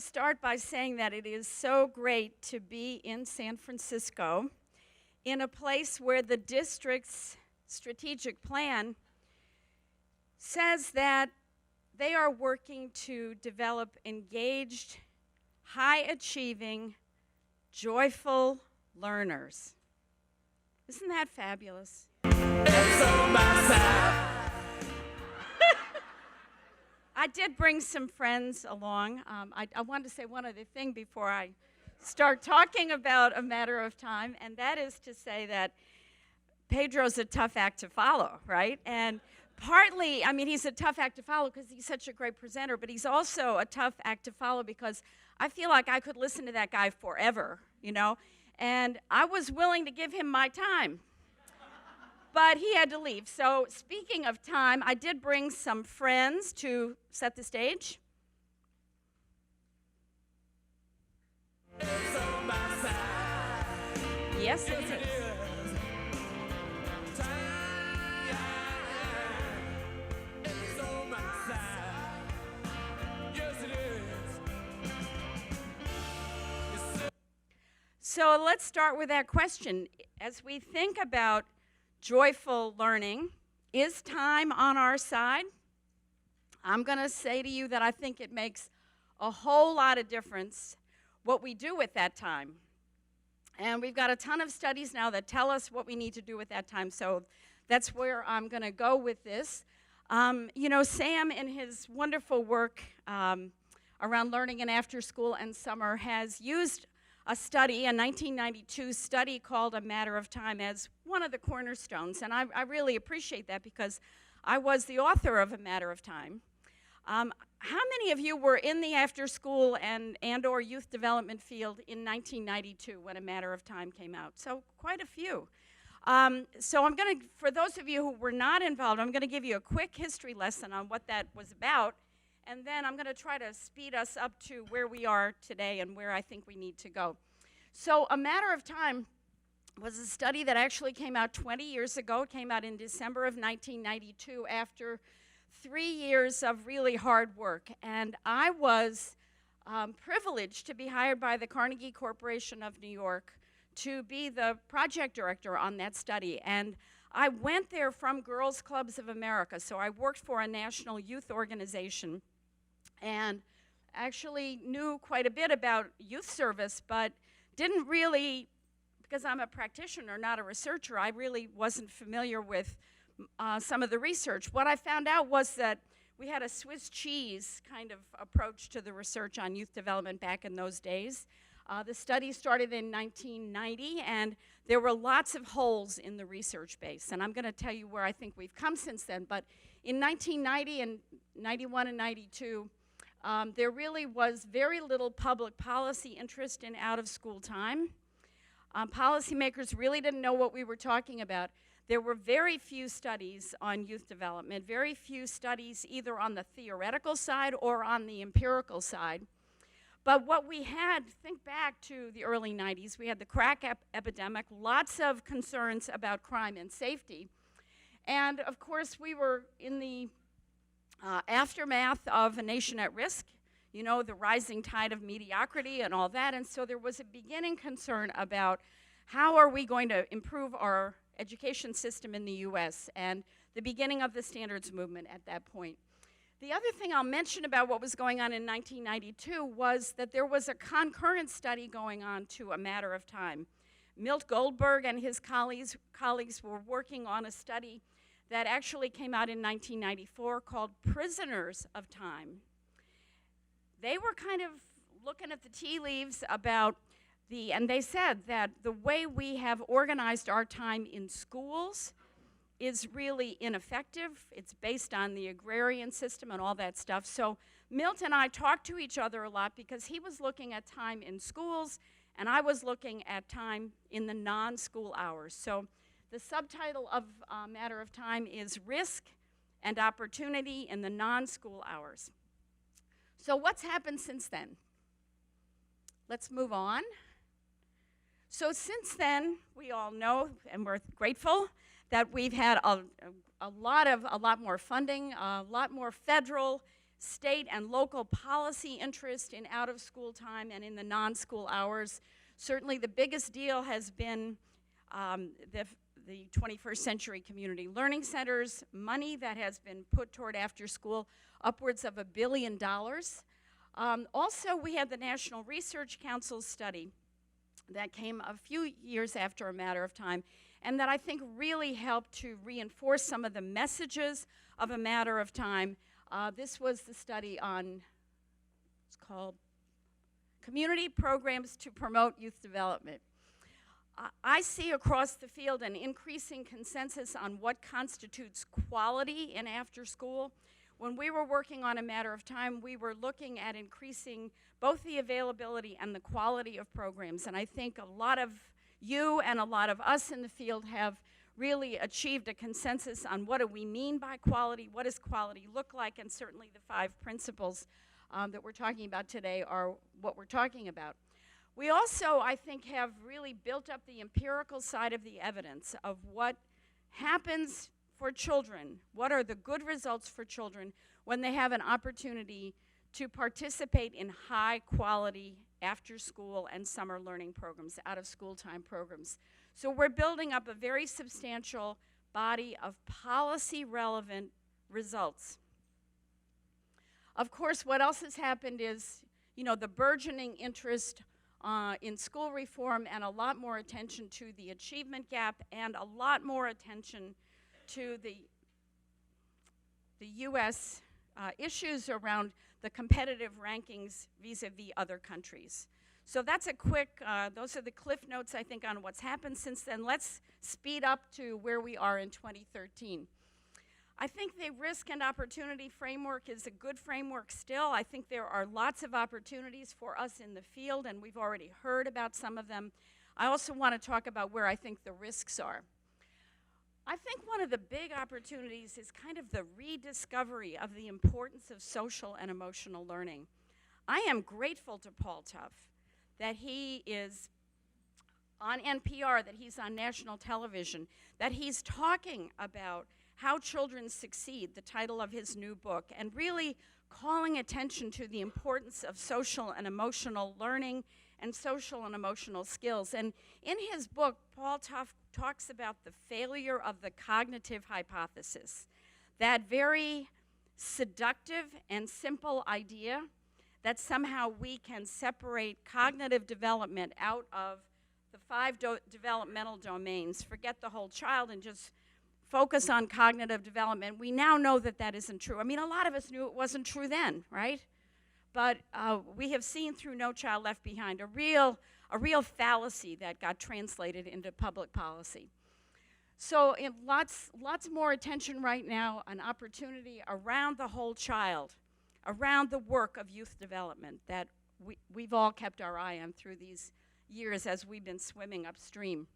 start by saying that it is so great to be in San Francisco, in a place where the district's strategic plan says that they are working to develop engaged, high-achieving, joyful learners. Isn't that fabulous? I did bring some friends along. I wanted to say one other thing before I start talking about A Matter of Time, and that is to say that Pedro's a tough act to follow, right? And partly, I mean, he's a tough act to follow because he's such a great presenter, but he's also a tough act to follow because I feel like I could listen to that guy forever, you know? And I was willing to give him my time. But he had to leave. So speaking of time, I did bring some friends to set the stage. Yes, it is. So let's start with that question. As we think about joyful learning, is time on our side? I'm going to say to you that I think it makes a whole lot of difference what we do with that time. And we've got a ton of studies now that tell us what we need to do with that time, so that's where I'm going to go with this. You know, Sam, in his wonderful work around learning in after school and summer, has used a study, a 1992 study called A Matter of Time, as one of the cornerstones. And I really appreciate that because I was the author of A Matter of Time. How many of you were in the after school and or youth development field in 1992 when A Matter of Time came out? So quite a few. So I'm going to, for those of you who were not involved, I'm going to give you a quick history lesson on what that was about. And then I'm going to try to speed us up to where we are today and where I think we need to go. So A Matter of Time was a study that actually came out 20 years ago. It came out in December of 1992 after 3 years of really hard work. And I was privileged to be hired by the Carnegie Corporation of New York to be the project director on that study. And I went there from Girls Clubs of America. So I worked for a national youth organization and actually knew quite a bit about youth service, but didn't really, because I'm a practitioner, not a researcher, I really wasn't familiar with some of the research. What I found out was that we had a Swiss cheese kind of approach to the research on youth development back in those days. The study started in 1990, and there were lots of holes in the research base. And I'm going to tell you where I think we've come since then. But in 1990 and 91 and 92, there really was very little public policy interest in out-of-school time. Policymakers really didn't know what we were talking about. There were very few studies on youth development, very few studies either on the theoretical side or on the empirical side. But what we had, think back to the early 90s, we had the crack epidemic, lots of concerns about crime and safety. And of course, we were in the aftermath of a nation at risk, you know, the rising tide of mediocrity and all that. And so there was a beginning concern about how are we going to improve our education system in the US, and the beginning of the standards movement at that point. The other thing I'll mention about what was going on in 1992 was that there was a concurrent study going on to A Matter of Time. Milt Goldberg and his colleagues were working on a study that actually came out in 1994 called Prisoners of Time. They were kind of looking at the tea leaves about and they said that the way we have organized our time in schools is really ineffective. It's based on the agrarian system and all that stuff. So Milt and I talked to each other a lot because he was looking at time in schools and I was looking at time in the non-school hours. So the subtitle of Matter of Time is Risk and Opportunity in the Non-School Hours. So what's happened since then? Let's move on. So since then, we all know, and we're grateful, that we've had a lot more funding, a lot more federal, state and local policy interest in out-of-school time and in the non-school hours. Certainly the biggest deal has been the 21st Century Community Learning Centers, money that has been put toward after school, upwards of $1 billion. Also, we had the National Research Council study that came a few years after A Matter of Time, and that I think really helped to reinforce some of the messages of A Matter of Time. This was the study on, it's called Community Programs to Promote Youth Development. I see across the field an increasing consensus on what constitutes quality in after school. When we were working on A Matter of Time, we were looking at increasing both the availability and the quality of programs, and I think a lot of you and a lot of us in the field have really achieved a consensus on what do we mean by quality, what does quality look like, and certainly the 5 principles that we're talking about today are what we're talking about. We also, I think, have really built up the empirical side of the evidence of what happens for children, what are the good results for children when they have an opportunity to participate in high-quality after-school and summer learning programs, out-of-school time programs. So we're building up a very substantial body of policy-relevant results. Of course, what else has happened is, the burgeoning interest in school reform and a lot more attention to the achievement gap and a lot more attention to the U.S. Issues around the competitive rankings vis-a-vis other countries. So that's a quick, those are the cliff notes, I think, on what's happened since then. Let's speed up to where we are in 2013. I think the risk and opportunity framework is a good framework still. I think there are lots of opportunities for us in the field, and we've already heard about some of them. I also want to talk about where I think the risks are. I think one of the big opportunities is kind of the rediscovery of the importance of social and emotional learning. I am grateful to Paul Tough that he is on NPR, that he's on national television, that he's talking about how children succeed, the title of his new book, and really calling attention to the importance of social and emotional learning and social and emotional skills. And in his book, Paul Tough talks about the failure of the cognitive hypothesis, that very seductive and simple idea that somehow we can separate cognitive development out of the 5 developmental domains, forget the whole child and just focus on cognitive development. We now know that that isn't true. I mean, a lot of us knew it wasn't true then, right? But we have seen through No Child Left Behind a real fallacy that got translated into public policy. So lots more attention right now, an opportunity around the whole child, around the work of youth development that we've all kept our eye on through these years as we've been swimming upstream.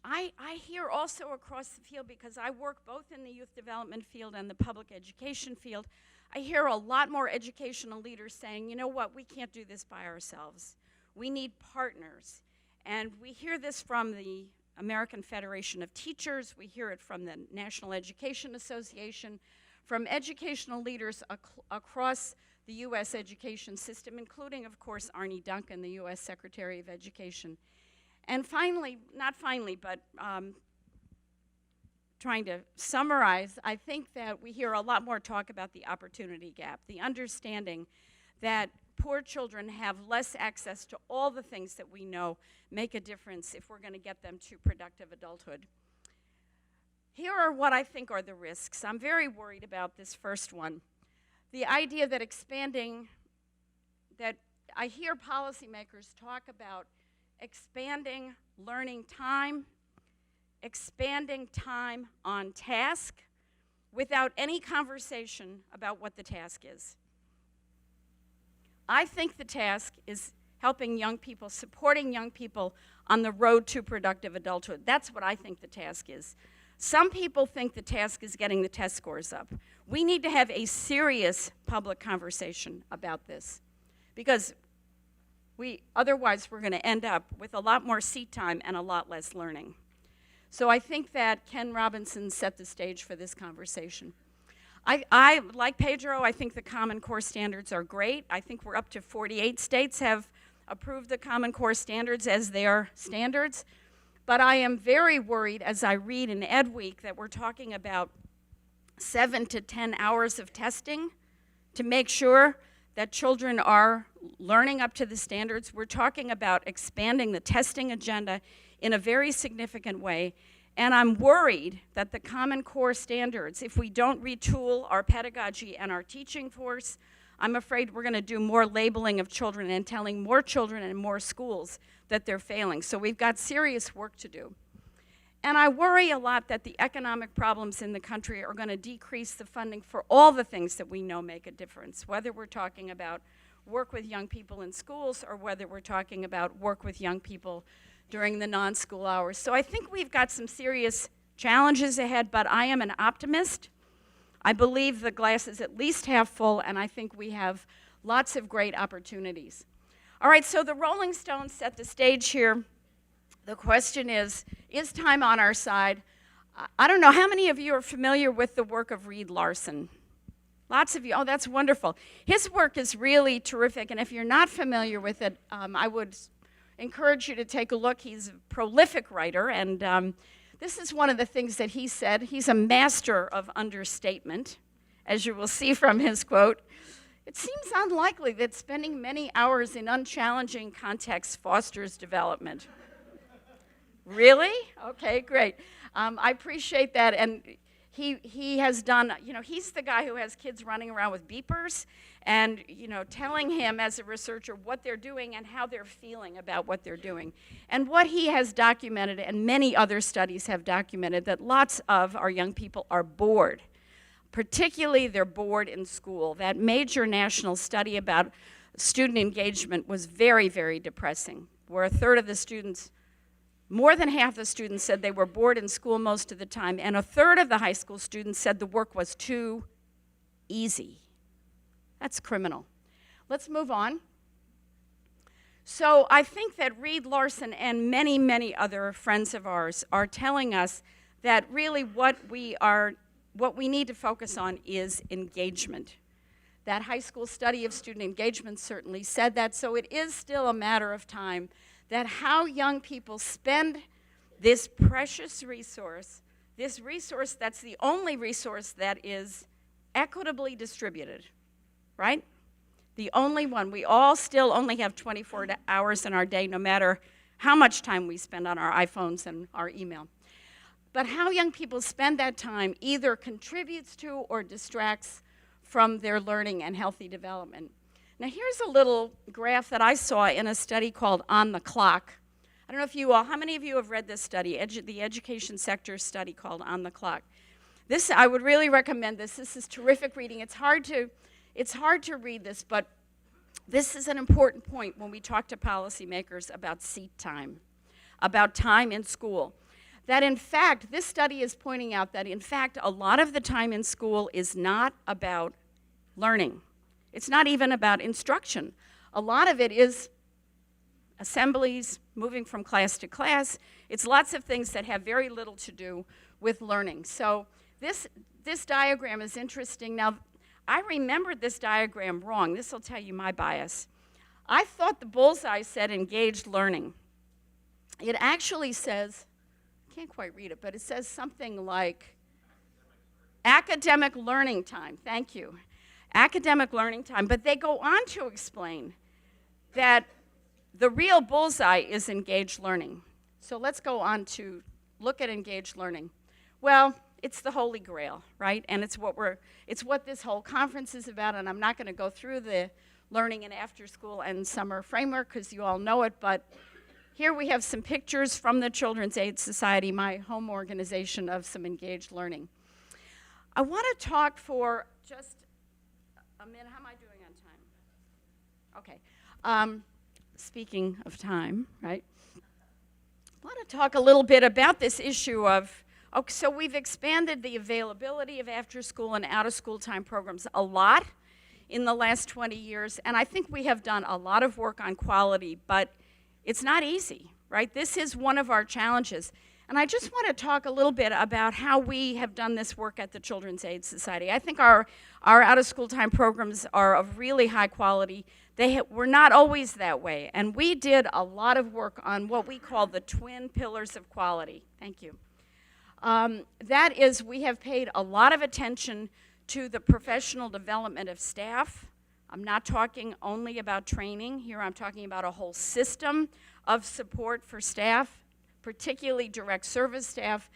I hear also across the field, because I work both in the youth development field and the public education field, I hear a lot more educational leaders saying, you know what, we can't do this by ourselves. We need partners. And we hear this from the American Federation of Teachers, we hear it from the National Education Association, from educational leaders across the U.S. education system, including, of course, Arne Duncan, the U.S. Secretary of Education. And finally, not finally, but trying to summarize, I think that we hear a lot more talk about the opportunity gap, the understanding that poor children have less access to all the things that we know make a difference if we're going to get them to productive adulthood. Here are what I think are the risks. I'm very worried about this first one. The idea that that I hear policymakers talk about expanding learning time, expanding time on task, without any conversation about what the task is. I think the task is helping young people, supporting young people on the road to productive adulthood. That's what I think the task is. Some people think the task is getting the test scores up. We need to have a serious public conversation about this, because otherwise we're going to end up with a lot more seat time and a lot less learning. So I think that Ken Robinson set the stage for this conversation. I, like Pedro, I think the Common Core standards are great. I think we're up to 48 states have approved the Common Core standards as their standards. But I am very worried as I read in Ed Week that we're talking about 7 to 10 hours of testing to make sure that children are learning up to the standards. We're talking about expanding the testing agenda in a very significant way. And I'm worried that the Common Core standards, if we don't retool our pedagogy and our teaching force, I'm afraid we're going to do more labeling of children and telling more children and more schools that they're failing. So we've got serious work to do. And I worry a lot that the economic problems in the country are going to decrease the funding for all the things that we know make a difference, whether we're talking about work with young people in schools or whether we're talking about work with young people during the non-school hours. So I think we've got some serious challenges ahead, but I am an optimist. I believe the glass is at least half full, and I think we have lots of great opportunities. All right, so the Rolling Stones set the stage here. The question is time on our side? I don't know, how many of you are familiar with the work of Reed Larson? Lots of you. Oh, that's wonderful. His work is really terrific, and if you're not familiar with it, I would encourage you to take a look. He's a prolific writer, and this is one of the things that he said. He's a master of understatement, as you will see from his quote. It seems unlikely that spending many hours in unchallenging contexts fosters development. Really? Okay, great. I appreciate that, and he has done, he's the guy who has kids running around with beepers and, telling him as a researcher what they're doing and how they're feeling about what they're doing. And what he has documented, and many other studies have documented, that lots of our young people are bored. Particularly, they're bored in school. That major national study about student engagement was very, very depressing, where a third of the students, more than half the students said they were bored in school most of the time, and a third of the high school students said the work was too easy. That's criminal. Let's move on. So I think that Reed Larson and many, many other friends of ours are telling us that really what we need to focus on is engagement. That high school study of student engagement certainly said that, so it is still a matter of time that how young people spend this precious resource, this resource that's the only resource that is equitably distributed, right? The only one. We all still only have 24 hours in our day, no matter how much time we spend on our iPhones and our email. But how young people spend that time either contributes to or distracts from their learning and healthy development. Now here's a little graph that I saw in a study called On the Clock. I don't know if you all, how many of you have read this study, the education sector study called On the Clock? This, I would really recommend this. This is terrific reading. It's hard to read this, but this is an important point when we talk to policymakers about seat time, about time in school. That in fact, this study is pointing out that in fact, a lot of the time in school is not about learning. It's not even about instruction. A lot of it is assemblies, moving from class to class. It's lots of things that have very little to do with learning. So this diagram is interesting. Now, I remembered this diagram wrong. This will tell you my bias. I thought the bullseye said engaged learning. It actually says, I can't quite read it, but it says something like academic learning time. Thank you. Academic learning time, but they go on to explain that the real bullseye is engaged learning. So let's go on to look at engaged learning. Well, it's the holy grail, right? And it's what this whole conference is about, and I'm not going to go through the learning and after school and summer framework because you all know it, but here we have some pictures from the Children's Aid Society, my home organization, of some engaged learning. I want to talk for just a minute. How am I doing on time? Okay. Speaking of time, right? I want to talk a little bit about this issue of, so we've expanded the availability of after-school and out-of-school time programs a lot in the last 20 years, and I think we have done a lot of work on quality, but it's not easy, right? This is one of our challenges. And I just want to talk a little bit about how we have done this work at the Children's Aid Society. I think our out-of-school time programs are of really high quality. Were not always that way. And we did a lot of work on what we call the twin pillars of quality. Thank you. That is, we have paid a lot of attention to the professional development of staff. I'm not talking only about training. Here I'm talking about a whole system of support for staff, particularly direct service staff.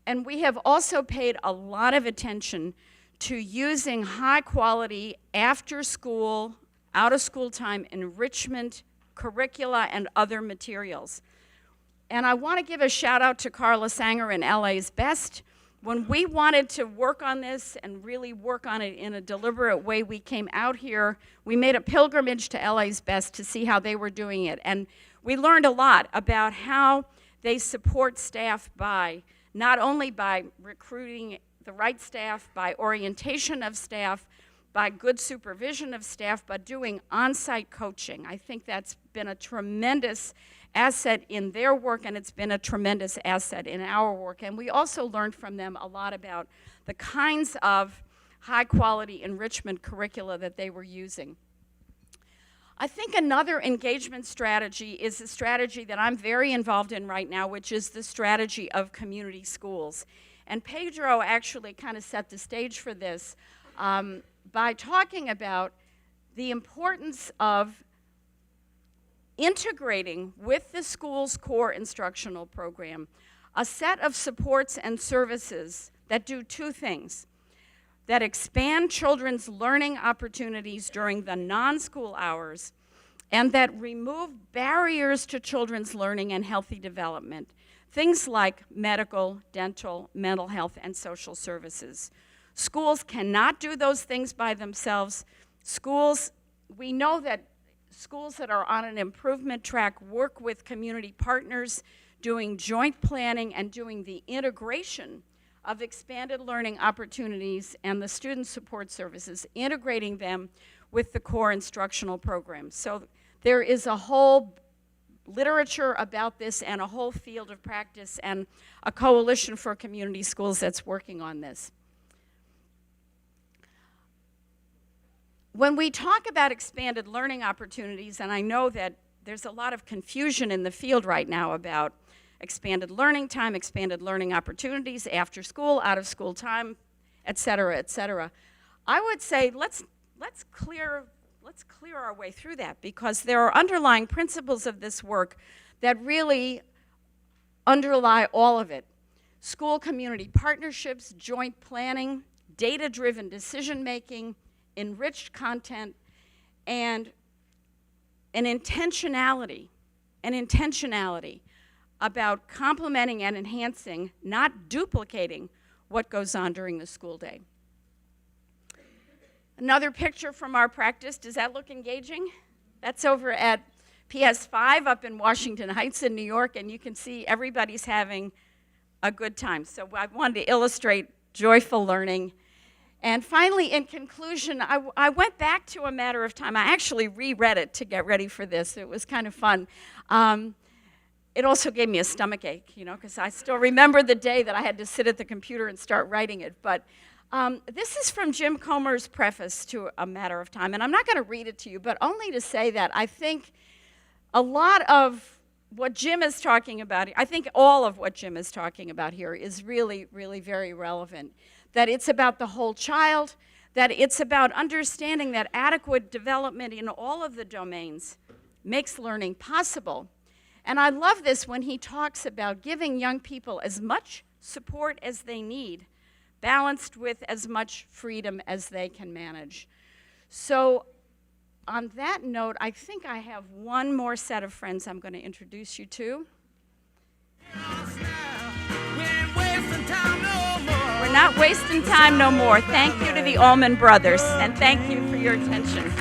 And we have also paid a lot of attention to using high quality after school, out of school time enrichment, curricula, and other materials. And I want to give a shout out to Carla Sanger and LA's Best. When we wanted to work on this and really work on it in a deliberate way, we came out here, we made a pilgrimage to LA's Best to see how they were doing it. And we learned a lot about how they support staff by, not only by recruiting the right staff, by orientation of staff, by good supervision of staff, but doing on-site coaching. I think that's been a tremendous asset in their work, and it's been a tremendous asset in our work. And we also learned from them a lot about the kinds of high-quality enrichment curricula that they were using. I think another engagement strategy is a strategy that I'm very involved in right now, which is the strategy of community schools. And Pedro actually kind of set the stage for this by talking about the importance of integrating with the school's core instructional program a set of supports and services that do two things: that expand children's learning opportunities during the non-school hours, and that remove barriers to children's learning and healthy development, things like medical, dental, mental health, and social services. Schools cannot do those things by themselves. We know that schools that are on an improvement track work with community partners, doing joint planning and doing the integration of expanded learning opportunities and the student support services, integrating them with the core instructional programs. So there is a whole literature about this and a whole field of practice and a coalition for community schools that's working on this. When we talk about expanded learning opportunities, and I know that there's a lot of confusion in the field right now about expanded learning time, expanded learning opportunities, after school, out of school time, et cetera, et cetera. I would say let's clear our way through that, because there are underlying principles of this work that really underlie all of it. School community partnerships, joint planning, data-driven decision-making, enriched content, and an intentionality about complementing and enhancing, not duplicating, what goes on during the school day. Another picture from our practice. Does that look engaging? That's over at PS5 up in Washington Heights in New York, and you can see everybody's having a good time. So I wanted to illustrate joyful learning. And finally, in conclusion, I went back to A Matter of Time. I actually reread it to get ready for this. It was kind of fun. It also gave me a stomach ache, because I still remember the day that I had to sit at the computer and start writing it. But this is from Jim Comer's preface to A Matter of Time. And I'm not going to read it to you, but only to say that I think a lot of what Jim is talking about, I think all of what Jim is talking about here is really, really very relevant. That it's about the whole child, that it's about understanding that adequate development in all of the domains makes learning possible. And I love this when he talks about giving young people as much support as they need, balanced with as much freedom as they can manage. So on that note, I think I have one more set of friends I'm going to introduce you to. We're not wasting time no more. Thank you to the Allman Brothers, and thank you for your attention.